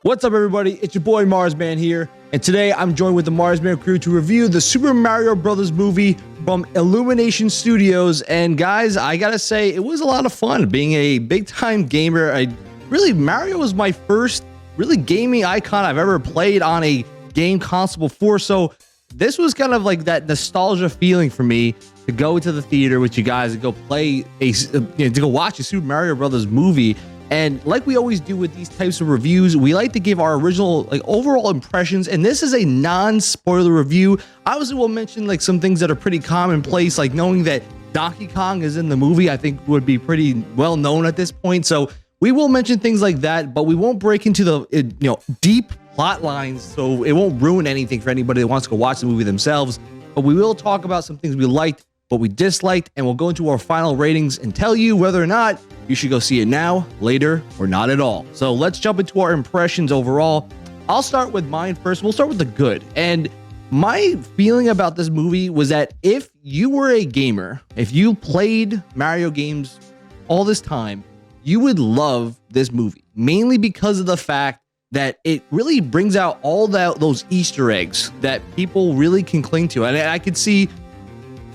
What's up, everybody? It's your boy Marsman here, and today I'm joined with the Marsman crew to review the Super Mario Brothers movie from Illumination Studios. And guys, I gotta say, it was a lot of fun being a big-time gamer. Mario was my first really gaming icon I've ever played on a game console before, so this was kind of like that nostalgia feeling for me to go to the theater with you guys and go play to go watch a Super Mario Brothers movie. And like we always do with these types of reviews, we like to give our original overall impressions, and this is a non-spoiler review. Obviously, we'll mention some things that are pretty commonplace, like knowing that Donkey Kong is in the movie, I think would be pretty well known at this point. So we will mention things like that, but we won't break into the deep plot lines, so it won't ruin anything for anybody that wants to go watch the movie themselves. But we will talk about some things we liked, what we disliked, and we'll go into our final ratings and tell you whether or not you should go see it now, later, or not at all. So let's jump into our impressions overall. I'll start with mine first. We'll start with the good. And my feeling about this movie was that if you were a gamer, if you played Mario games all this time, you would love this movie, mainly because of the fact that it really brings out all those Easter eggs that people really can cling to. And I could see,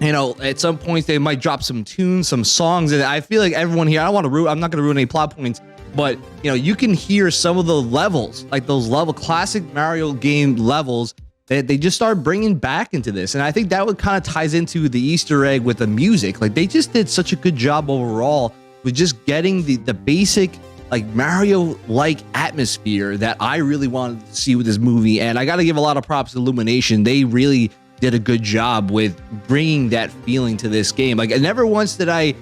at some points they might drop some tunes, some songs, and I feel like everyone here, I'm not going to ruin any plot points, but you can hear some of the levels, like those classic Mario game levels that they just start bringing back into this. And I think that would kind of ties into the Easter egg with the music. Like, they just did such a good job overall with just getting the basic Mario-like atmosphere that I really wanted to see with this movie. And I got to give a lot of props to Illumination. They really did a good job with bringing that feeling to this game. Never once did I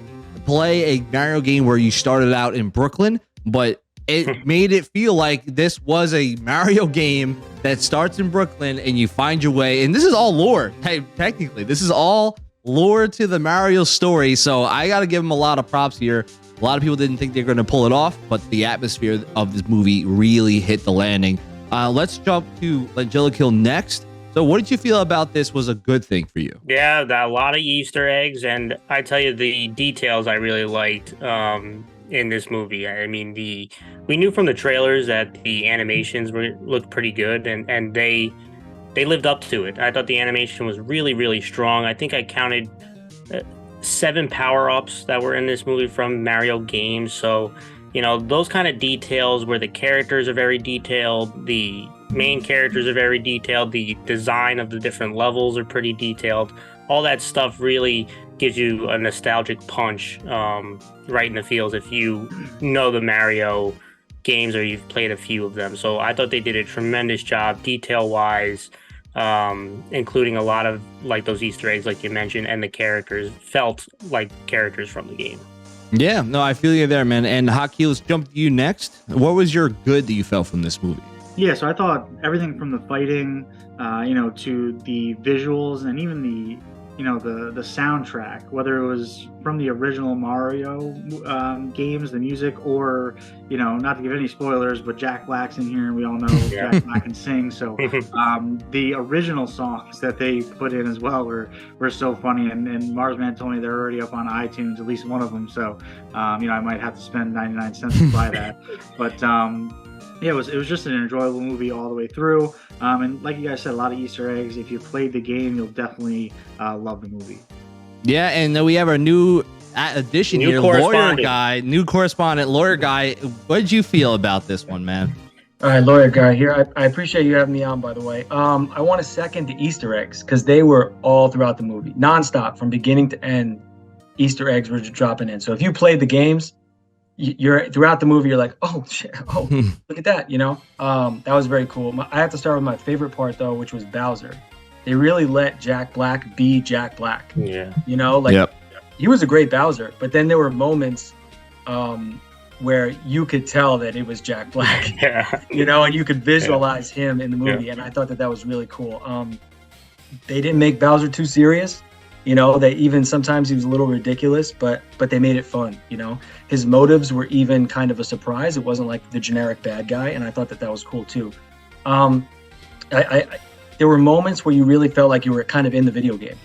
play a Mario game where you started out in Brooklyn, but it made it feel like this was a Mario game that starts in Brooklyn and you find your way. And this is all lore. Hey, technically, this is all lore to the Mario story. So I got to give them a lot of props here. A lot of people didn't think they're going to pull it off, but the atmosphere of this movie really hit the landing. Let's jump to Angelikill next. So what did you feel about this was a good thing for you? Yeah, a lot of Easter eggs, and I tell you, the details I really liked in this movie. I mean, we knew from the trailers that the animations looked pretty good, and they lived up to it. I thought the animation was really, really strong. I think I counted 7 power-ups that were in this movie from Mario games. So, those kind of details where the characters are very detailed, the main characters are very detailed, the design of the different levels are pretty detailed. All that stuff really gives you a nostalgic punch right in the feels if you know the Mario games or you've played a few of them. So I thought they did a tremendous job detail-wise, including a lot of those Easter eggs like you mentioned, and the characters felt like characters from the game. Yeah, no, I feel you there, man. And Haki, let's jump to you next. What was your good that you felt from this movie? Yeah, so I thought everything from the fighting, to the visuals and even the soundtrack, whether it was from the original Mario games, the music, or, not to give any spoilers, but Jack Black's in here, and we all know Jack Black can sing. So the original songs that they put in as well were so funny. And Marsman told me they're already up on iTunes, at least one of them. So, I might have to spend 99 cents to buy that. But yeah, it was just an enjoyable movie all the way through. And like you guys said, a lot of Easter eggs. If you played the game, you'll definitely love the movie. Yeah, and then we have our new addition here, lawyer guy. What did you feel about this one, man? All right, lawyer guy here. I appreciate you having me on, by the way. I want to second the Easter eggs because they were all throughout the movie, nonstop, from beginning to end. Easter eggs were just dropping in. So if you played the games, you're throughout the movie, you're like, oh shit, oh look at that, that was very cool. I have to start with my favorite part though, which was Bowser. They really let Jack Black be Jack Black. Yeah, He was a great Bowser, but then there were moments where you could tell that it was Jack Black. Yeah, and you could visualize him in the movie, and I thought that was really cool. They didn't make Bowser too serious. They even sometimes he was a little ridiculous, but they made it fun. His motives were even kind of a surprise. It wasn't like the generic bad guy, and I thought that was cool too. There were moments where you really felt like you were kind of in the video game.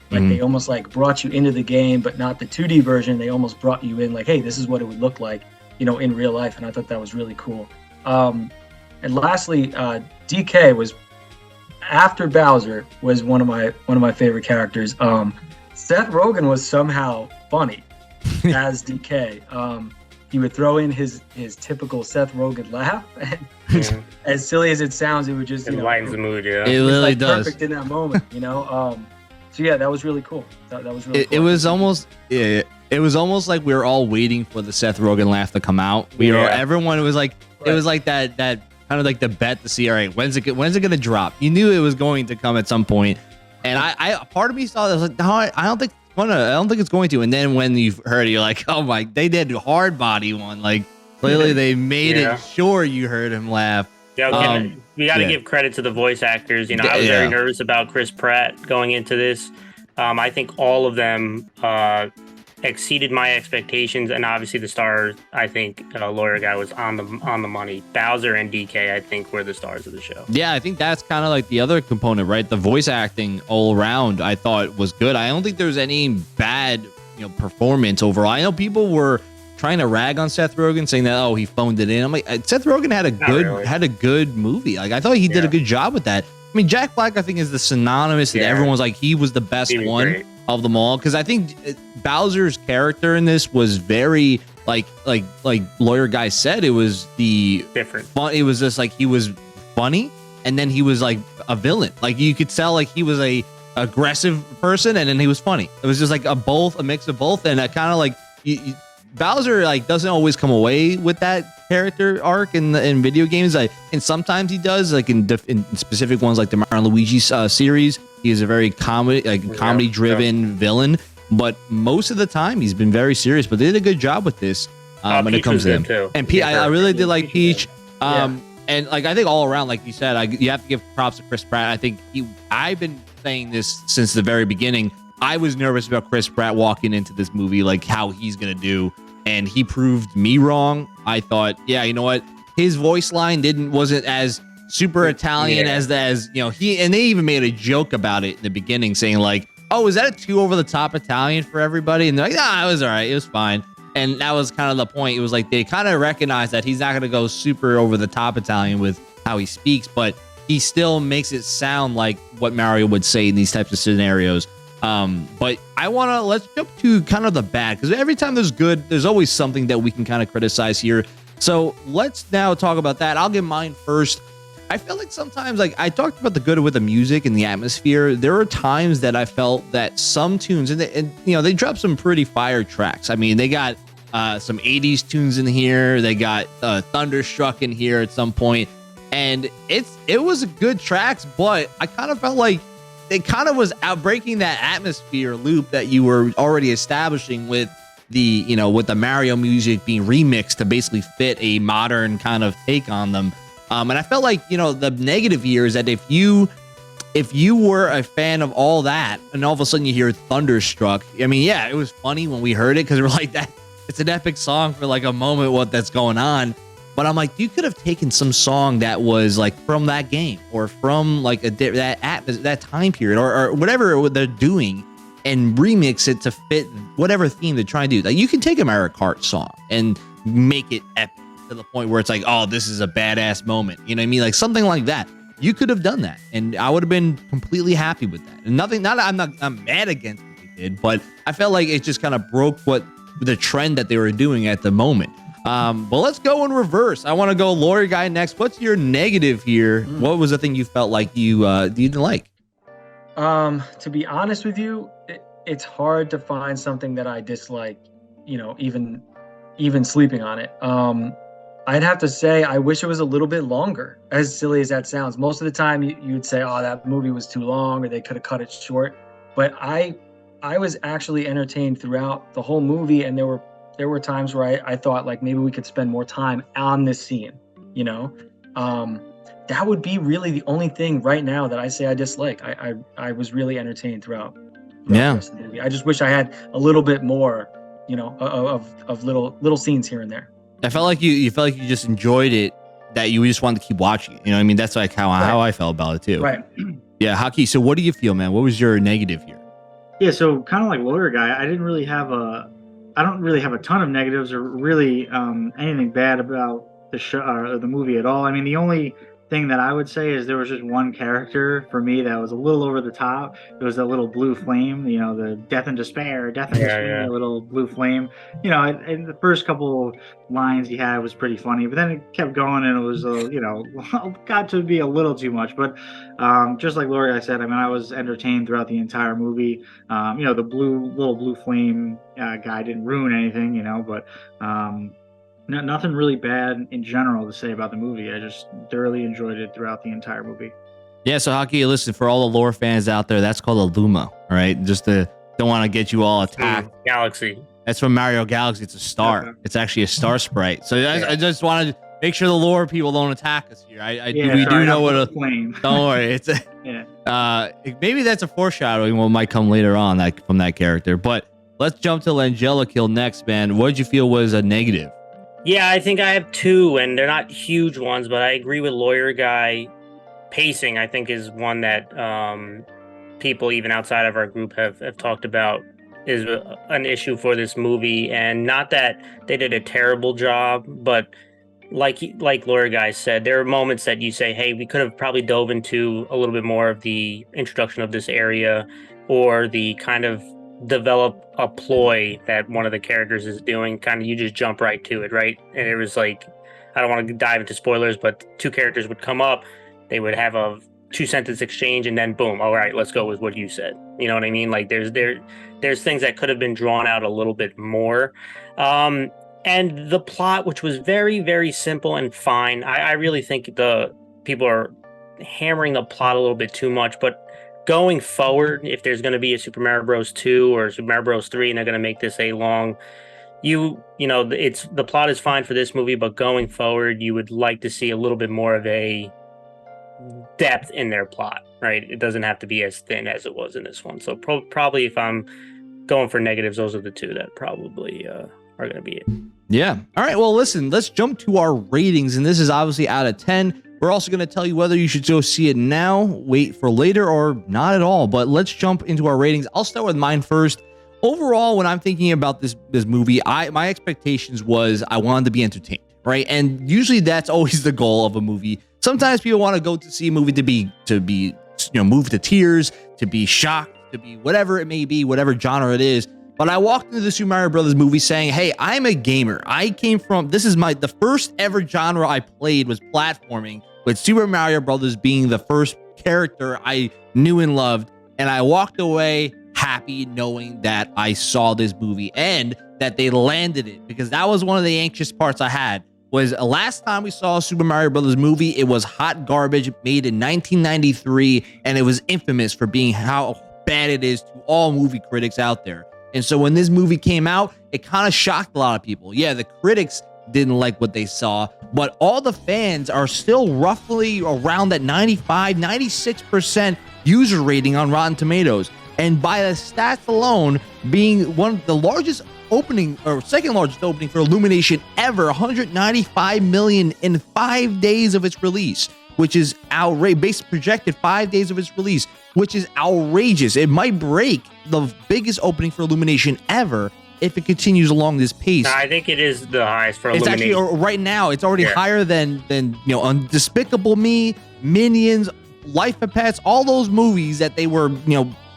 They almost brought you into the game, but not the 2D version. They almost brought you in hey, this is what it would look like, in real life. And I thought that was really cool. And lastly, DK was after Bowser was one of my favorite characters. Seth Rogen was somehow funny as DK. He would throw in his typical Seth Rogen laugh, and Yeah. as silly as it sounds, it would just It lightens the mood, yeah. It was, really like, does. perfect in that moment, you know. So yeah, that was really cool. That was really It cool. was almost it was almost like we were all waiting for the Seth Rogen laugh to come out. Everyone was like, it was like that kind of like the bet to see, all right, when's it gonna drop? You knew it was going to come at some point, and I part of me saw that, I was like, no, I don't think it's going to. And then when you heard it, you're like, oh my, they did hard body one. Like clearly they made Yeah. it sure you heard him laugh. Yeah, okay. We got to yeah. give credit to the voice actors. You know, I was very nervous about Chris Pratt going into this. I think all of them exceeded my expectations, and obviously the stars. I think Lawyer Guy was on the money. Bowser and DK, I think, were the stars of the show. Yeah, I think that's kind of like the other component, right? The voice acting all around, I thought was good. I don't think there was any bad, performance overall. I know people were trying to rag on Seth Rogen, saying that he phoned it in. I'm like, Seth Rogen had a good movie. Like I thought he did a good job with that. I mean, Jack Black, I think, is the synonymous that everyone's like he was the best one Great. of them all, because I think Bowser's character in this was very like Lawyer Guy said, it was the Different. fun. It was just like he was funny, and then he was like a villain. Like you could tell like he was a aggressive person, and then he was funny. It was just like a mix of both, and I kind of like Bowser like doesn't always come away with that character arc in video games. And sometimes he does, like in specific ones like the Mario and Luigi series. He is a very comedy driven villain, but most of the time he's been very serious. But they did a good job with this when it Peach comes was to him. good, too. And I really did like Peach. Yeah. And like I think all around, like you said, you have to give props to Chris Pratt. I think I've been saying this since the very beginning. I was nervous about Chris Pratt walking into this movie, like how he's gonna do, and he proved me wrong. I thought, yeah, you know what, his voice line wasn't as super Italian as he, and they even made a joke about it in the beginning, saying like, oh, is that a too over the top Italian for everybody? And they're like, nah, it was all right, it was fine. And that was kind of the point. It was like they kind of recognized that he's not going to go super over the top Italian with how he speaks, but he still makes it sound like what Mario would say in these types of scenarios. But let's jump to kind of the bad, because every time there's good, there's always something that we can kind of criticize here. So let's now talk about that. I'll give mine first. I feel like sometimes, like I talked about the good with the music and the atmosphere. There are times that I felt that some tunes, and they dropped some pretty fire tracks. I mean, they got some 80s tunes in here. They got Thunderstruck in here at some point, and it was good tracks, but I kind of felt like it kind of was outbreaking that atmosphere loop that you were already establishing with with the Mario music being remixed to basically fit a modern kind of take on them. And I felt like, the negative here is that if you were a fan of all that and all of a sudden you hear Thunderstruck, I mean, yeah, it was funny when we heard it because we're like, that it's an epic song for like a moment, what that's going on. But I'm like, you could have taken some song that was like from that game or from like that time period or whatever they're doing and remix it to fit whatever theme they're trying to do. Like you can take a Mario Kart song and make it epic to the point where it's like, oh, this is a badass moment. You know what I mean? Like something like that. You could have done that, and I would have been completely happy with that. And I'm mad against what they did, but I felt like it just kind of broke the trend that they were doing at the moment. But let's go in reverse. I want to go Lawyer Guy next. What's your negative here? What was the thing you felt like you didn't like? To be honest with you, it's hard to find something that I dislike, even sleeping on it. I'd have to say I wish it was a little bit longer, as silly as that sounds. Most of the time you'd say, oh, that movie was too long or they could have cut it short. But I was actually entertained throughout the whole movie, and there were times where I thought like maybe we could spend more time on this scene, that would be really the only thing right now that I say I dislike. I was really entertained throughout the rest of the movie. I just wish I had a little bit more, of little scenes here and there. I felt like you felt like you just enjoyed it, that you just wanted to keep watching it. You know what I mean? That's like how I felt about it too. Right. Yeah, Haki. So what do you feel, man? What was your negative here? Yeah, so kind of like Lawyer Guy, I don't really have a ton of negatives or really anything bad about the show or the movie at all. I mean, the only thing that I would say is there was just one character for me that was a little over the top. It was that little blue flame, you know, the death and despair, little blue flame. You know, and the first couple lines he had was pretty funny, but then it kept going and it was, you know, got to be a little too much. But just like Lori, I said, I mean, I was entertained throughout the entire movie. You know, the little blue flame guy didn't ruin anything, you know, but nothing really bad in general to say about the movie. I just thoroughly enjoyed it throughout the entire movie. Yeah, so Hockey, listen, for all the lore fans out there, that's called a Luma, all right? Just to don't want to get you all attacked. Galaxy. That's from Mario Galaxy. It's a star. Okay. It's actually a star sprite. So I just wanted to make sure the lore people don't attack us here. We do know what a flame. Don't worry. It's a, maybe that's a foreshadowing what might come later on from that character. But let's jump to Langella Kill next, man. What did you feel was a negative? Yeah, I think I have two, and they're not huge ones, but I agree with Lawyer Guy. Pacing, I think, is one that people even outside of our group have talked about is an issue for this movie. And not that they did a terrible job, but like Lawyer Guy said, there are moments that you say, hey, we could have probably dove into a little bit more of the introduction of this area, or the kind of develop a ploy that one of the characters is doing. Kind of, you just jump right to it, right? And it was like, I don't want to dive into spoilers, but two characters would come up, they would have a 2-sentence exchange, and then boom, all right, let's go with what you said. You know what I mean? Like there's things that could have been drawn out a little bit more. And the plot, which was very, very simple and fine. I really think the people are hammering the plot a little bit too much, but going forward, if there's going to be a Super Mario Bros. 2 or Super Mario Bros. 3, and they're going to make this a long, you know, the plot is fine for this movie, but going forward, you would like to see a little bit more of a depth in their plot, right? It doesn't have to be as thin as it was in this one. So probably if I'm going for negatives, those are the two that probably are going to be it. Yeah. All right. Well, listen, let's jump to our ratings, and this is obviously out of 10. We're also going to tell you whether you should go see it now, wait for later, or not at all. But let's jump into our ratings. I'll start with mine first. Overall, when I'm thinking about this movie, my expectations was I wanted to be entertained, right? And usually that's always the goal of a movie. Sometimes people want to go to see a movie to be moved to tears, to be shocked, to be whatever it may be, whatever genre it is. But I walked into the Super Mario Brothers movie saying, hey, I'm a gamer. I came from, the first ever genre I played was platforming, with Super Mario Brothers being the first character I knew and loved. And I walked away happy knowing that I saw this movie and that they landed it, because that was one of the anxious parts I had. Was last time we saw a Super Mario Brothers movie, it was hot garbage, made in 1993, and it was infamous for being how bad it is to all movie critics out there. And so when this movie came out, it kind of shocked a lot of people. Yeah, the critics didn't like what they saw, but all the fans are still roughly around that 95, 96% user rating on Rotten Tomatoes. And by the stats alone, being one of the largest opening, or second largest opening for Illumination ever, 195 million in 5 days of its release, which is outrageous. Based projected 5 days of its release, which is outrageous. It might break the biggest opening for Illumination ever if it continues along this pace. I think it is the highest for Illumination. It's actually, right now, it's already higher than Despicable Me, Minions, Life of Pets, all those movies that they were,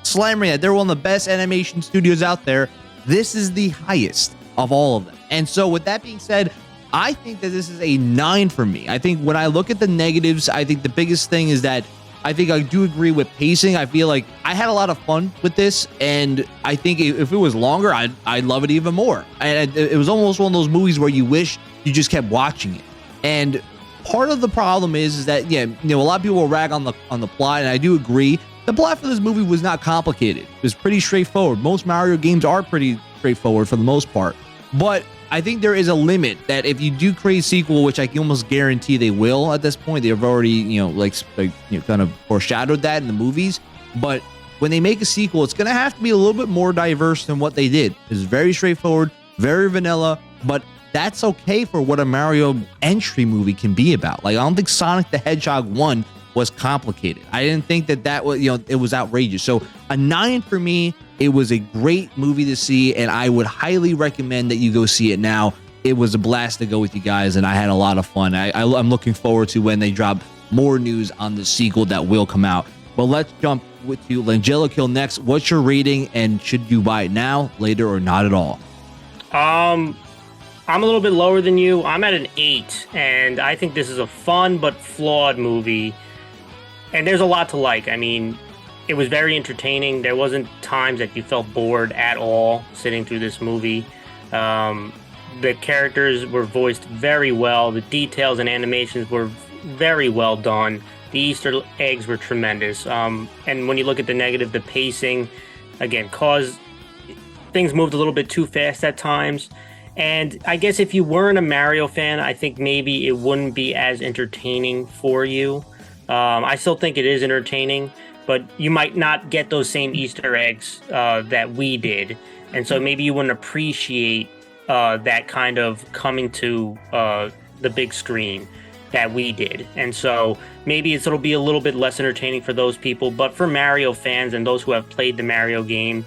slammering at. They're one of the best animation studios out there. This is the highest of all of them. And so with that being said, I think that this is a 9 for me. I think when I look at the negatives, I think the biggest thing is that I think I do agree with pacing. I feel like I had a lot of fun with this, and I think if it was longer, I'd love it even more. And it was almost one of those movies where you wish you just kept watching it. And part of the problem is that a lot of people will rag on the plot, and I do agree. The plot for this movie was not complicated. It was pretty straightforward. Most Mario games are pretty straightforward for the most part. But I think there is a limit that if you do create a sequel, which I can almost guarantee they will at this point, they've already, kind of foreshadowed that in the movies. But when they make a sequel, it's going to have to be a little bit more diverse than what they did. It's very straightforward, very vanilla, but that's okay for what a Mario entry movie can be about. Like, I don't think Sonic the Hedgehog 1 was complicated. I didn't think that was, it was outrageous. So a 9 for me. It was a great movie to see, and I would highly recommend that you go see it now. it was a blast to go with you guys, and I had a lot of fun. I'm looking forward to when they drop more news on the sequel that will come out. But let's jump with you, Langella Kill, next. What's your rating, and should you buy it now, later, or not at all? I'm a little bit lower than you. I'm at an 8, and I think this is a fun but flawed movie. And there's a lot to like. I mean, it was very entertaining. There wasn't times that you felt bored at all sitting through this movie. The characters were voiced very well. The details and animations were very well done. The Easter eggs were tremendous. And when you look at the negative, the pacing, again, caused things moved a little bit too fast at times. And I guess if you weren't a Mario fan, I think maybe it wouldn't be as entertaining for you. I still think it is entertaining, but you might not get those same Easter eggs that we did. And so maybe you wouldn't appreciate that kind of coming to the big screen that we did. And so maybe it'll be a little bit less entertaining for those people. But for Mario fans and those who have played the Mario game,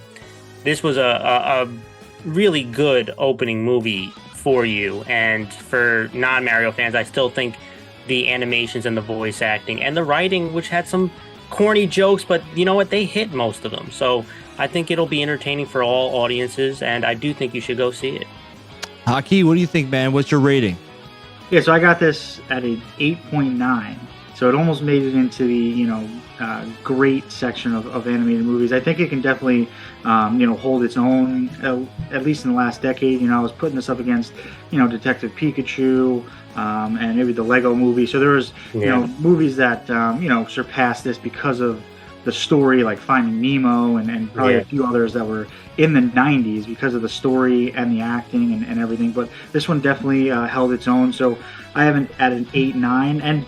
this was a really good opening movie for you. And for non-Mario fans, I still think the animations and the voice acting and the writing, which had some corny jokes, but you know what? They hit most of them. So I think it'll be entertaining for all audiences, and I do think you should go see it. Haki, what do you think, man? What's your rating? Yeah, so I got this at an 8.9. So it almost made it into the, great section of animated movies. I think it can definitely, hold its own, at least in the last decade. I was putting this up against, Detective Pikachu, and maybe the Lego movie. So there was, movies that, surpassed this because of the story, like Finding Nemo and probably a few others that were in the 90s because of the story and the acting and everything. But this one definitely held its own. So I have at an 8.9. And,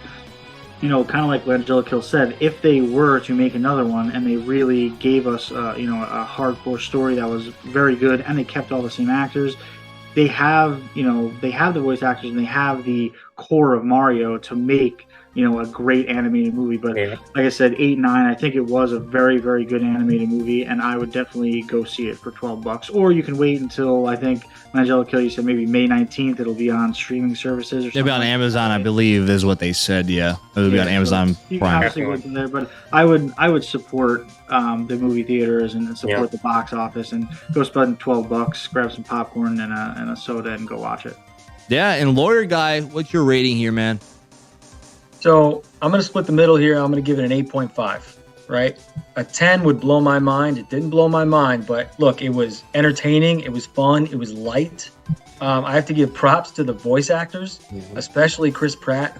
kind of like Langella Kill said, if they were to make another one and they really gave us, a hardcore story that was very good and they kept all the same actors, they have the voice actors and they have the core of Mario to make, a great animated movie. But like I said, 8.9, I think it was a very, very good animated movie, and I would definitely go see it for $12. Or you can wait until, I think, Langella Kill, you said maybe May 19th, it'll be on streaming services or something. It'll be on Amazon, I believe, is what they said, yeah. It'll be on Amazon you Prime. Can obviously wait there, but I would support the movie theaters and support the box office and go spend $12, grab some popcorn and a soda and go watch it. Yeah, and Lawyer Guy, what's your rating here, man? So I'm going to split the middle here. I'm going to give it an 8.5, right? A 10 would blow my mind. It didn't blow my mind, but look, it was entertaining. It was fun. It was light. I have to give props to the voice actors, especially Chris Pratt,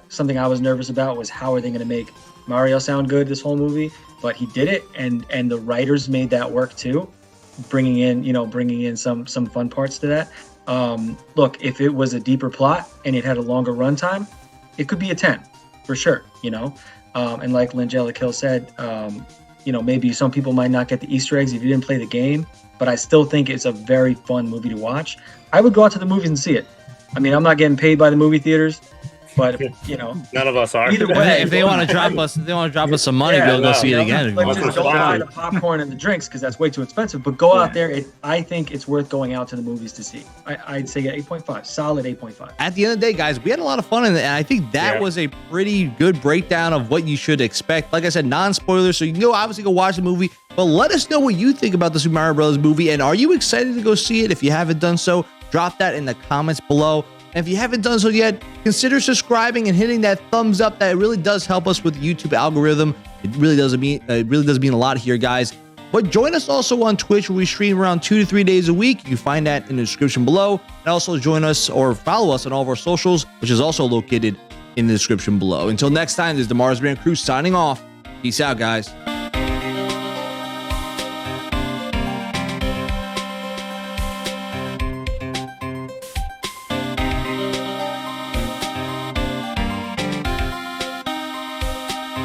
something I was nervous about was how are they going to make Mario sound good this whole movie, but he did it. And the writers made that work too, bringing in some fun parts to that. Look, if it was a deeper plot and it had a longer runtime, it could be a 10 for sure, and like Langella Kill said, maybe some people might not get the Easter eggs if you didn't play the game, but I still think it's a very fun movie to watch. I would go out to the movies and see it. I mean, I'm not getting paid by the movie theaters, but none of us are. Either way, if they want to drop us, some money, we'll go see it again. Just don't buy the popcorn and the drinks because that's way too expensive. But go out there. I think it's worth going out to the movies to see. I'd say 8.5, solid 8.5. At the end of the day, guys, we had a lot of fun in it, and I think that was a pretty good breakdown of what you should expect. Like I said, non-spoilers, so you can obviously go watch the movie. But let us know what you think about the Super Mario Bros. Movie, and are you excited to go see it? If you haven't done so, drop that in the comments below. And if you haven't done so yet, consider subscribing and hitting that thumbs up. That really does help us with the YouTube algorithm. It really does mean a lot here, guys. But join us also on Twitch, where we stream around 2 to 3 days a week. You find that in the description below. And also join us or follow us on all of our socials, which is also located in the description below. Until next time, this is the Mars Band Crew signing off. Peace out, guys.